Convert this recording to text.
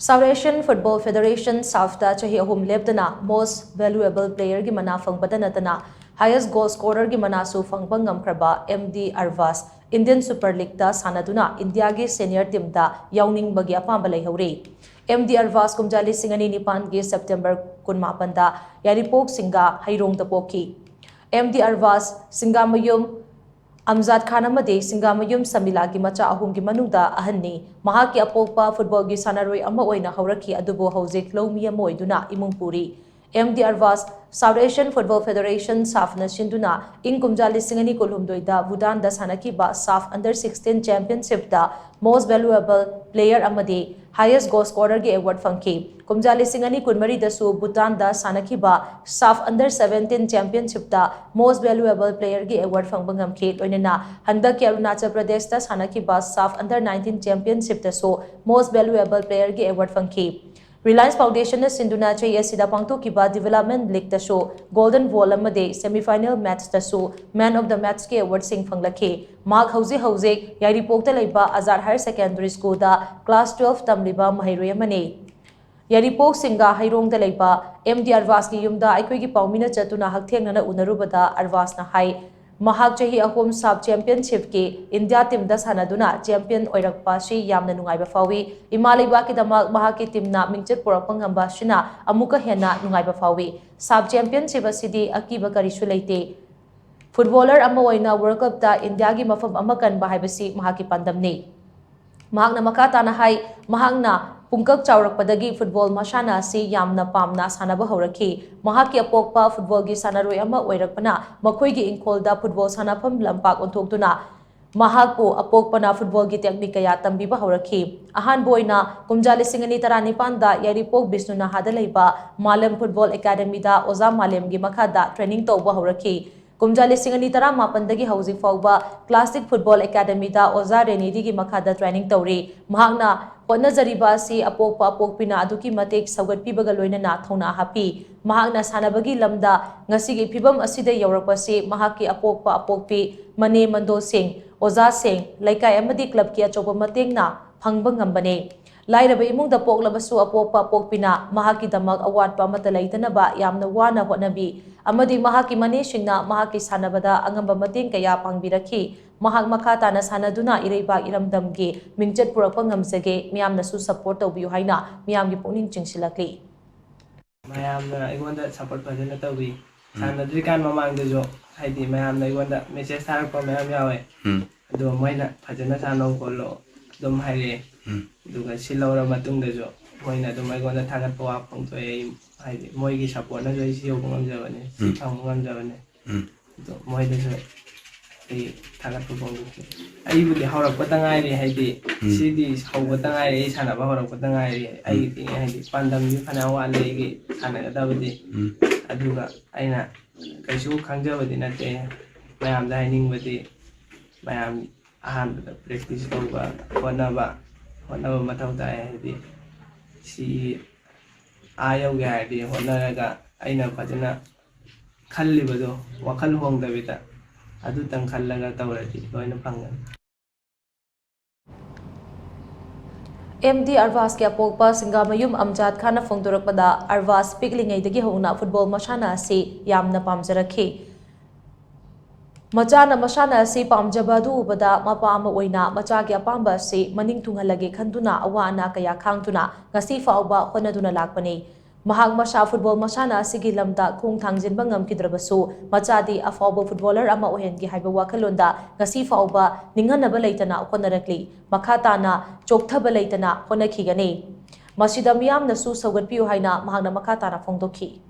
South Asian Football Federation SAFTA chahi ahum lebdana most valuable player gi mana fangbada natana highest goal scorer gi mana su fangba ngamkraba MD Arvas Indian Super League da sanaduna India gi senior team da yawning bagi apamba leihore MD Arvas kumjali singani nipan gi September 18 da yaripok singa hairong da poki MD Arvas singamayum Amjad Khan amade Singamayum Samila gi macha ahum gi manungda ahanni mahaki apokpa football gi sanaroi ama oina hauraki adubo hojik lomi ama oiduna imung puri MD Arvas South Asian Football Federation SAF na sinduna ing kumjali singani kolhumdoi da Bhutan da sanaki ba SAF Under 16 Championship da most valuable player amade highest goal scorer gi award fangki kumjali singani kunmari da su Bhutan da sanaki ba SAF Under 17 Championship da most valuable player gi award fangbangam ki loinena handak Arunachal Pradesh da sanaki ba SAF Under 19 Championship da so most valuable player gi award fangki Reliance Foundation Sinduna Chay Asida Pangtu Kiba Development League Tasho Golden Ball Amade Semi-Final Match Tasho Man of the Match Ke Award Sing Fanglake Mark Hauze Yari Pokta Laiba Azad Higher Secondary School da Class 12 Tamliba Mahairoya Mane Yari Pok Singa Hairong da Laiba MD Arvas ki Yumda Aikoi ki Paumina Chatuna Hakthengnana Unarubada Arvas na Hai Mahak chahi ahum sub championship ki India team da sanaduna champion oirakpa si yamna nungaiba fawi imalaiba ki damak mahaki team na mingchet porakpa ngamba sina amuka hena nungaiba fawi sub championship asidi akiba karisu leite footballer ama oina World Cup da India gi mafam ama kanba haibasi mahaki pandamne mahakna makata na hai mahakna Pungkak Chaurakpadagi football masana si yamna pamna sanaba hauraki mahaki apokpa football gi sanaroi ama oirakpana makhoi gi ingkolda football sanafam lampak onthoktuna mahakpu apokpana football gi technique kaya tambiba hauraki ahan boina kumjali singani tarani panda yaripok bisnuna hadaleiba Malam Football Academy da Oza Malem gi makhada training tawba hauraki kumjali singani tara mapandagi housing fawba Classic Football Academy da Oza Renidi gi makhada training tawri mahakna Ponazariba si apokpa apokpina aduki matek saugatpibaga loinana thona hapi mahakna sanabagi lamda ngasigi phibam asida yaurakpasi mahaki apokpa apokpi Mane Mandol Singh Oza Singh Laikai amadi club ki achoba matengna phangba ngambane lairaba imungda poklabasu apokpa apokpina mahaki damak awatpa mata leitanaba yamna wana hotnabi amadi mahaki mane singna mahaki sanabada angamba mateng kaya pangbiraki mahak makatana sanaduna ireiba iramdamgi mingchet purakpa ngamjage miyamna su support tawbiyu haina miyamgi pukning chingsilakli mayamna igonda support fajana tawbi sanadri kan mamangdejo haidi mayamna igonda message tharakpa mayam yawe ado moina fajana sano kollo dum haire duga silawra matungdejo moina dum igonda thagatpa wa pangtoy haidi moigi support na joi siyo ngamjabane si phang ngamjabane do moidejo Thagatpa pangduki aibudi haurakpa tangairi haidi sidi hauba tangairi sanaba haurakpa tangairi aigi haidi pandamni phana wale gi sanagadabadi aduga aina kaisu khangjabadi nate mayam da hainingbadi mayam ahanbada practice tawba honaba mathau tai haidi si ayauge haidi honaraga aina fajana khallibado wakhal hongdabita adu tangkhallaga tawrati loina phangan MD Arvas ke apokpa Singamayum Amjad Khan phongdorakpada Arvas piklingai dagi hona football masana si yamna pamjarakhi Machana masana si pamjabadu ubada mapa ama oina macha ki apamba si maning thungalage khanduna awana kaya khangtuna ngasi fauba honaduna lakpani Mahak masha football masana sigi lamda khung thangjinba ngamkidrabasu machadi afauba footballer ama ohengi haiba wakhalonda ngasi fauba ninganaba leitana honarakli makhatana chokthaba leitana honakhigani masida miyamna su saugatpiu haina mahakna makhatana phongdokhi